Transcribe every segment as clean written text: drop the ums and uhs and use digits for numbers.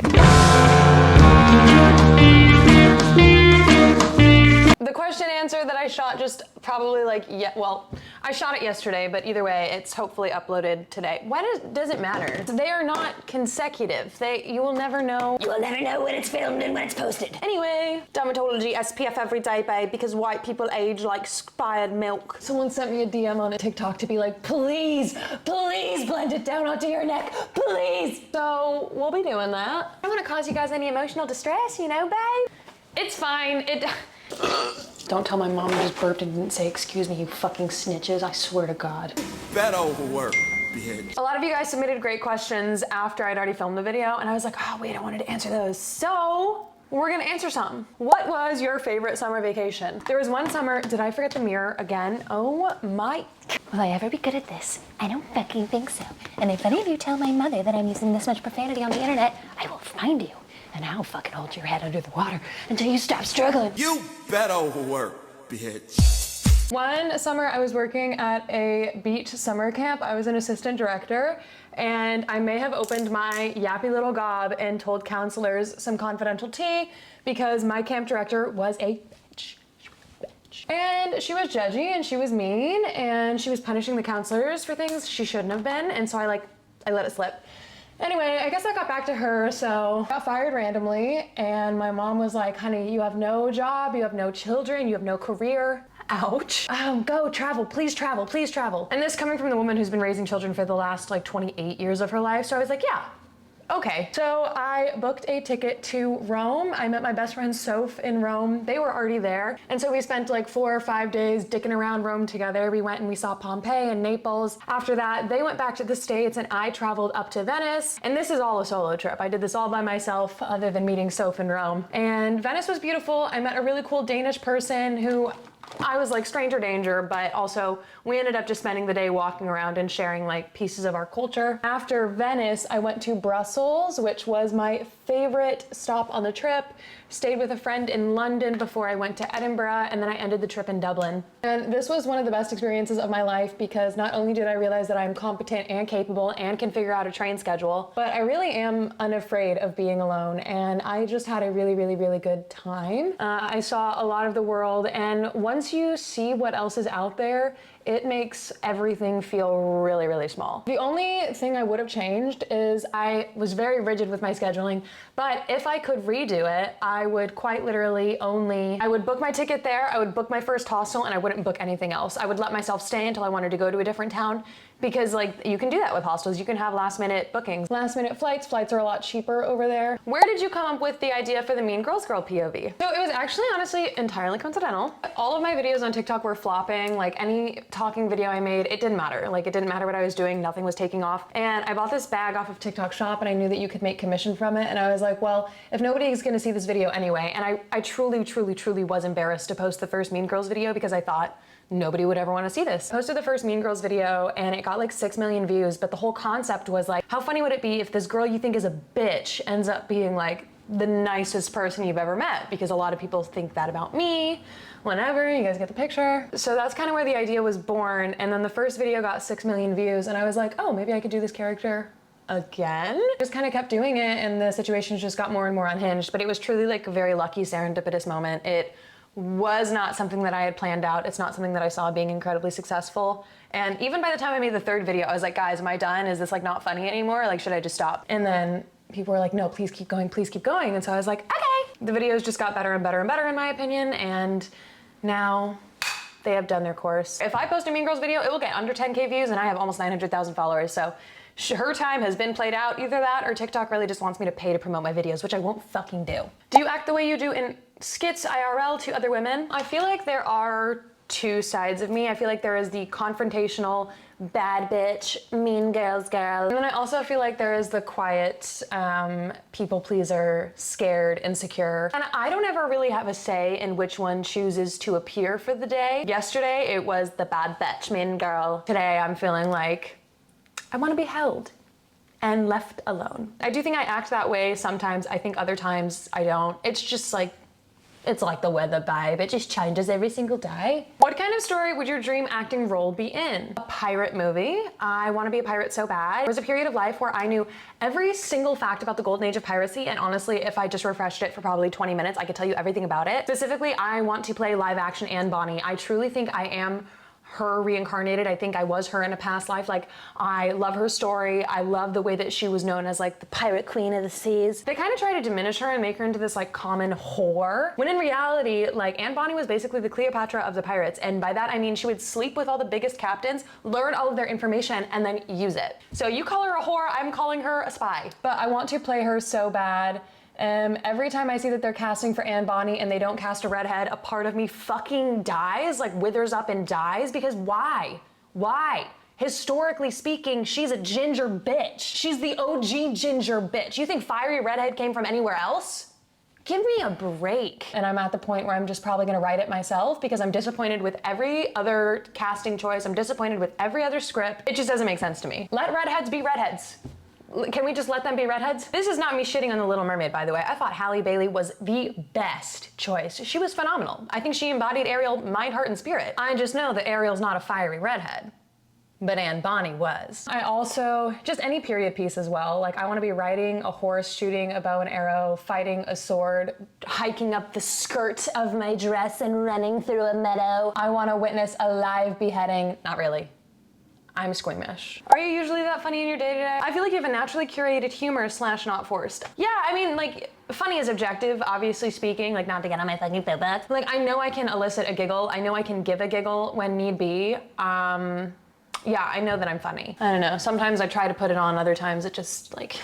god. The question answer that I shot just probably like, well, I shot it yesterday, but either way, it's hopefully uploaded today. Why does it matter? They are not consecutive. You will never know. You will never know when it's filmed and when it's posted. Anyway, dermatology SPF every day, babe, because white people age like expired milk. Someone sent me a DM on a TikTok to be like, please blend it down onto your neck, please. So we'll be doing that. I don't want to cause you guys any emotional distress, you know, babe? It's fine. Don't tell my mom I just burped and didn't say excuse me, you fucking snitches. I swear to God. That overwork, bitch. A lot of you guys submitted great questions after I'd already filmed the video, and I was like, oh wait, I wanted to answer those. So we're gonna answer some. What was your favorite summer vacation? There was one summer, did I forget the mirror again? Oh my. Will I ever be good at this? I don't fucking think so. And if any of you tell my mother that I'm using this much profanity on the internet, I will find you. And I'll fucking hold your head under the water until you stop struggling. You better overwork, bitch. One summer I was working at a beach summer camp. I was an assistant director, and I may have opened my yappy little gob and told counselors some confidential tea because my camp director was a bitch. And she was judgy and she was mean and she was punishing the counselors for things she shouldn't have been, and so I let it slip. Anyway, I guess I got back to her, so I got fired randomly, and my mom was like, honey, you have no job, you have no children, you have no career. Ouch. Go travel, please travel, please travel. And this coming from the woman who's been raising children for the last like 28 years of her life, so I was like, yeah. Okay, so I booked a ticket to Rome. I met my best friend Soph in Rome. They were already there. And so we spent like 4 or 5 days dicking around Rome together. We went and we saw Pompeii and Naples. After that, they went back to the States and I traveled up to Venice. And this is all a solo trip. I did this all by myself other than meeting Soph in Rome. And Venice was beautiful. I met a really cool Danish person who I was like stranger danger, but also we ended up just spending the day walking around and sharing like pieces of our culture. After Venice, I went to Brussels, which was my favorite stop on the trip. Stayed with a friend in London before I went to Edinburgh, and then I ended the trip in Dublin. And this was one of the best experiences of my life because not only did I realize that I'm competent and capable and can figure out a train schedule, but I really am unafraid of being alone, and I just had a really, really, really good time. I saw a lot of the world, and once you see what else is out there, it makes everything feel really, really small. The only thing I would have changed is I was very rigid with my scheduling, but if I could redo it, I would quite literally I would book my ticket there, I would book my first hostel, and I wouldn't book anything else. I would let myself stay until I wanted to go to a different town, because like you can do that with hostels. You can have last minute bookings. Last minute flights are a lot cheaper over there. Where did you come up with the idea for the Mean Girls Girl POV? So it was actually honestly entirely coincidental. All of my videos on TikTok were flopping. Like any talking video I made, it didn't matter. Like it didn't matter what I was doing, nothing was taking off. And I bought this bag off of TikTok Shop and I knew that you could make commission from it. And I was like, well, if nobody is gonna see this video anyway, and I truly, truly, truly was embarrassed to post the first Mean Girls video because I thought, nobody would ever want to see this. Posted the first Mean Girls video and it got like 6 million views, but the whole concept was like, how funny would it be if this girl you think is a bitch ends up being like the nicest person you've ever met? Because a lot of people think that about me. Whenever, you guys get the picture. So that's kind of where the idea was born. And then the first video got 6 million views and I was like, oh, maybe I could do this character again. Just kind of kept doing it and the situations just got more and more unhinged, but it was truly like a very lucky serendipitous moment. It was not something that I had planned out. It's not something that I saw being incredibly successful. And even by the time I made the third video, I was like, guys, am I done? Is this like not funny anymore? Like, should I just stop? And then people were like, no, please keep going, please keep going. And so I was like, okay. The videos just got better and better and better in my opinion. And now they have done their course. If I post a Mean Girls video, it will get under 10K views and I have almost 900,000 followers. So her time has been played out. Either that or TikTok really just wants me to pay to promote my videos, which I won't fucking do. Do you act the way you do in skits IRL to other women? I feel like there are two sides of me. I feel like there is the confrontational, bad bitch, mean girls girl. And then I also feel like there is the quiet, people pleaser, scared, insecure. And I don't ever really have a say in which one chooses to appear for the day. Yesterday, it was the bad bitch, mean girl. Today, I'm feeling like I want to be held and left alone. I do think I act that way sometimes. I think other times I don't. It's just like, It's like the weather, babe. It just changes every single day. What kind of story would your dream acting role be in? A pirate movie. I want to be a pirate so bad. There was a period of life where I knew every single fact about the golden age of piracy, and honestly, if I just refreshed it for probably 20 minutes, I could tell you everything about it. Specifically, I want to play live action Anne Bonny. I truly think I am her reincarnated. I think I was her in a past life. Like, I love her story. I love the way that she was known as like the pirate queen of the seas. They kind of try to diminish her and make her into this like common whore, when in reality, like, Anne Bonny was basically the Cleopatra of the pirates. And by that I mean she would sleep with all the biggest captains, learn all of their information, and then use it. So you call her a whore, I'm calling her a spy. But I want to play her so bad. Every time I see that they're casting for Anne Bonny and they don't cast a redhead, a part of me fucking dies, like withers up and dies, because why? Why? Historically speaking, she's a ginger bitch. She's the OG ginger bitch. You think fiery redhead came from anywhere else? Give me a break. And I'm at the point where I'm just probably gonna write it myself because I'm disappointed with every other casting choice. I'm disappointed with every other script. It just doesn't make sense to me. Let redheads be redheads. Can we just let them be redheads? This is not me shitting on The Little Mermaid, by the way. I thought Halle Bailey was the best choice. She was phenomenal. I think she embodied Ariel mind, heart, and spirit. I just know that Ariel's not a fiery redhead, but Anne Bonny was. I also, just any period piece as well. Like, I want to be riding a horse, shooting a bow and arrow, fighting a sword, hiking up the skirt of my dress and running through a meadow. I want to witness a live beheading. Not really. I'm squeamish. Are you usually that funny in your day-to-day? I feel like you have a naturally curated humor / not forced. Yeah, I mean, like, funny is objective, obviously speaking, like, not to get on my fucking soapbox. Like, I know I can elicit a giggle. I know I can give a giggle when need be. Yeah, I know that I'm funny. I don't know, sometimes I try to put it on, other times it just, like,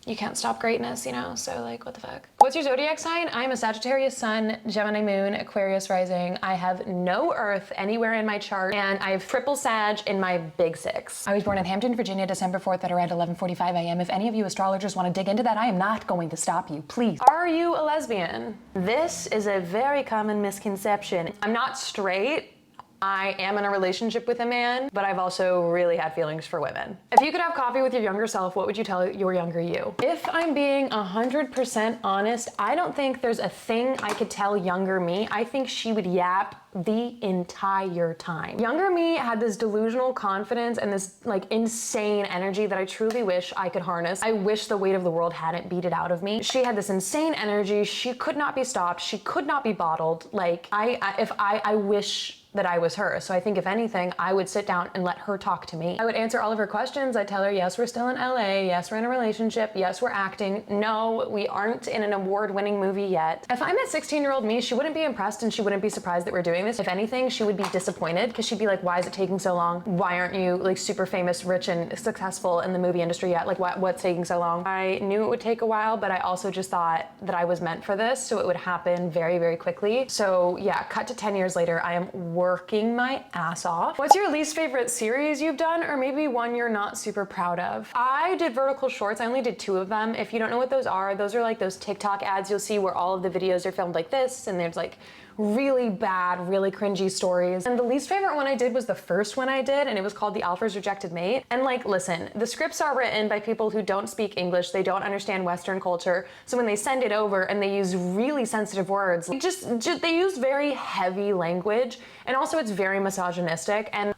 you can't stop greatness, you know? So, like, what the fuck? What's your zodiac sign? I'm a Sagittarius sun, Gemini moon, Aquarius rising. I have no earth anywhere in my chart, and I have triple Sag in my big six. I was born in Hampton, Virginia, December 4th at around 11:45 a.m. If any of you astrologers want to dig into that, I am not going to stop you, please. Are you a lesbian? This is a very common misconception. I'm not straight. I am in a relationship with a man, but I've also really had feelings for women. If you could have coffee with your younger self, what would you tell your younger you? If I'm being 100% honest, I don't think there's a thing I could tell younger me. I think she would yap the entire time. Younger me had this delusional confidence and this like insane energy that I truly wish I could harness. I wish the weight of the world hadn't beat it out of me. She had this insane energy. She could not be stopped. She could not be bottled. Like, I wish that I was her. So I think if anything, I would sit down and let her talk to me. I would answer all of her questions. I'd tell her, yes, we're still in LA. Yes, we're in a relationship. Yes, we're acting. No, we aren't in an award-winning movie yet. If I met 16-year-old me, she wouldn't be impressed and she wouldn't be surprised that we're doing this. If anything, she would be disappointed because she'd be like, why is it taking so long? Why aren't you like super famous, rich, and successful in the movie industry yet? Like, what's taking so long? I knew it would take a while, but I also just thought that I was meant for this, so it would happen very, very quickly. So yeah, cut to 10 years later, I am working my ass off. What's your least favorite series you've done, or maybe one you're not super proud of? I did vertical shorts. I only did 2 of them. If you don't know what those are like those TikTok ads you'll see where all of the videos are filmed like this, and there's like really bad, really cringy stories. And the least favorite one I did was the first one I did, and it was called The Alpha's Rejected Mate. And like, listen, the scripts are written by people who don't speak English, they don't understand Western culture, so when they send it over and they use really sensitive words, they use very heavy language, and also it's very misogynistic, and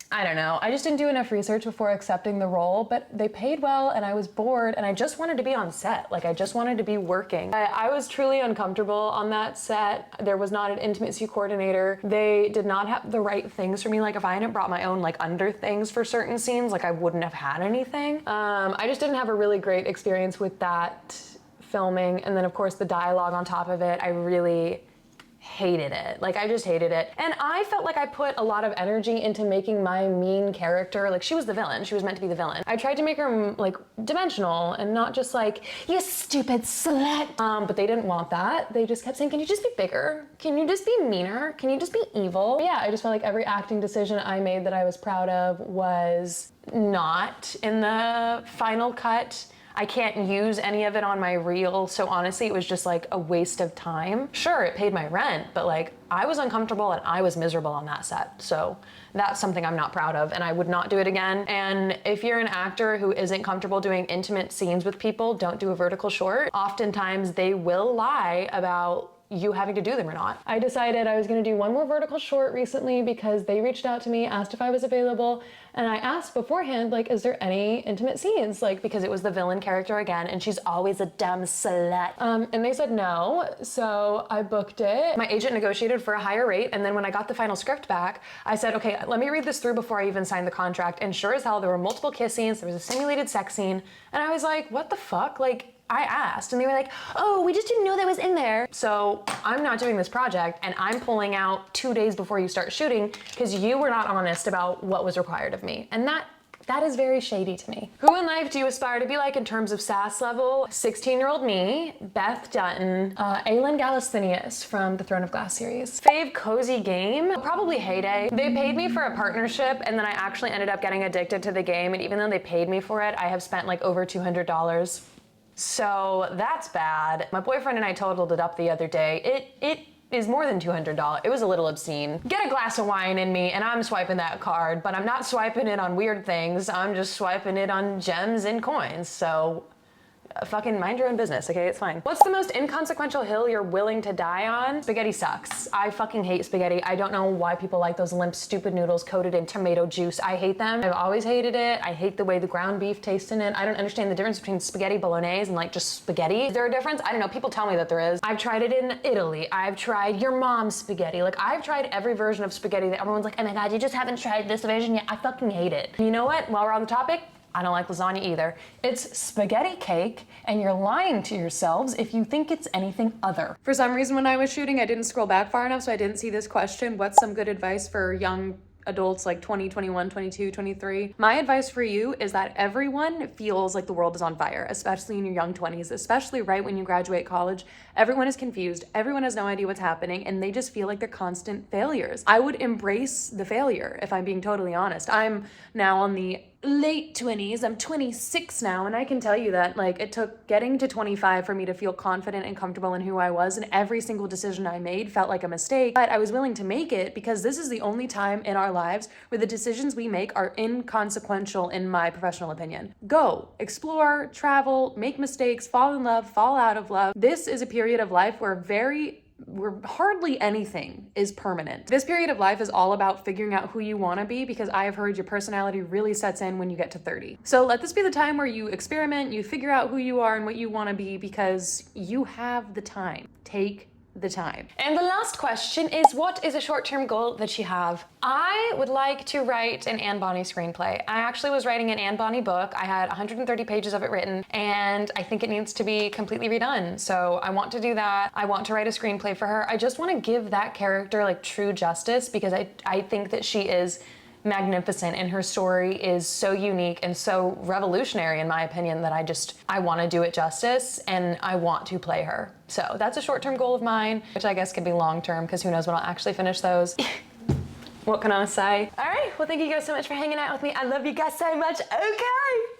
I don't know, I just didn't do enough research before accepting the role, but they paid well and I was bored and I just wanted to be on set. Like, I just wanted to be working. I was truly uncomfortable on that set. There was not an intimacy coordinator. They did not have the right things for me. Like, if I hadn't brought my own like under things for certain scenes, like I wouldn't have had anything. I just didn't have a really great experience with that filming. And then of course the dialogue on top of it, I really hated it. Like, I just hated it. And I felt like I put a lot of energy into making my mean character, like, she was the villain. She was meant to be the villain. I tried to make her like dimensional and not just like, you stupid slut. But they didn't want that. They just kept saying, can you just be bigger? Can you just be meaner? Can you just be evil? But yeah, I just felt like every acting decision I made that I was proud of was not in the final cut. I can't use any of it on my reel. So honestly, it was just like a waste of time. Sure, it paid my rent, but like I was uncomfortable and I was miserable on that set. So that's something I'm not proud of and I would not do it again. And if you're an actor who isn't comfortable doing intimate scenes with people, don't do a vertical short. Oftentimes they will lie about you having to do them or not. I decided I was gonna do one more vertical short recently because they reached out to me, asked if I was available, and I asked beforehand, like, is there any intimate scenes? Like, because it was the villain character again, and she's always a dumb slut. And they said no, so I booked it. My agent negotiated for a higher rate, and then when I got the final script back, I said, okay, let me read this through before I even signed the contract, and sure as hell, there were multiple kiss scenes, there was a simulated sex scene, and I was like, what the fuck? Like, I asked and they were like, oh, we just didn't know that was in there. So I'm not doing this project and I'm pulling out 2 days before you start shooting because you were not honest about what was required of me. And that is very shady to me. Who in life do you aspire to be like in terms of sass level? 16-year-old me, Beth Dutton, Aelin Galistinius from the Throne of Glass series. Fave cozy game? Probably Heyday. They paid me for a partnership and then I actually ended up getting addicted to the game, and even though they paid me for it, I have spent like over $200. So that's bad. My boyfriend and I totaled it up the other day. It is more than $200. It was a little obscene. Get a glass of wine in me and I'm swiping that card, but I'm not swiping it on weird things. I'm just swiping it on gems and coins. So fucking mind your own business, okay? It's fine. What's the most inconsequential hill you're willing to die on? Spaghetti sucks. I fucking hate spaghetti. I don't know why people like those limp, stupid noodles coated in tomato juice. I hate them. I've always hated it. I hate the way the ground beef tastes in it. I don't understand the difference between spaghetti bolognese and like just spaghetti. Is there a difference? I don't know. People tell me that there is. I've tried it in Italy. I've tried your mom's spaghetti. Like I've tried every version of spaghetti that everyone's like, oh my God, you just haven't tried this version yet. I fucking hate it. You know what? While we're on the topic, I don't like lasagna either. It's spaghetti cake, and you're lying to yourselves if you think it's anything other. For some reason, when I was shooting, I didn't scroll back far enough, so I didn't see this question. What's some good advice for young adults like 20, 21, 22, 23? My advice for you is that everyone feels like the world is on fire, especially in your young 20s, especially right when you graduate college. Everyone is confused, everyone has no idea what's happening, and they just feel like they're constant failures. I would embrace the failure, if I'm being totally honest. I'm now on the late 20s. I'm 26 now, and I can tell you that like it took getting to 25 for me to feel confident and comfortable in who I was, and every single decision I made felt like a mistake, but I was willing to make it because this is the only time in our lives where the decisions we make are inconsequential in my professional opinion. Go, explore, travel, make mistakes, fall in love, fall out of love. This is a period of life where hardly anything is permanent. This period of life is all about figuring out who you want to be, because I have heard your personality really sets in when you get to 30. So let this be the time where you experiment, you figure out who you are and what you want to be, because you have the time. Take the time. And the last question is, what is a short-term goal that you have? I would like to write an Anne Bonny screenplay. I actually was writing an Anne Bonny book. I had 130 pages of it written, and I think it needs to be completely redone. So I want to do that. I want to write a screenplay for her. I just want to give that character like true justice, because I think that she is magnificent and her story is so unique and so revolutionary in my opinion that I want to do it justice, and I want to play her. So that's a short-term goal of mine, which I guess could be long-term because who knows when I'll actually finish those. What can I say? All right, well, thank you guys so much for hanging out with me. I love you guys so much. Okay.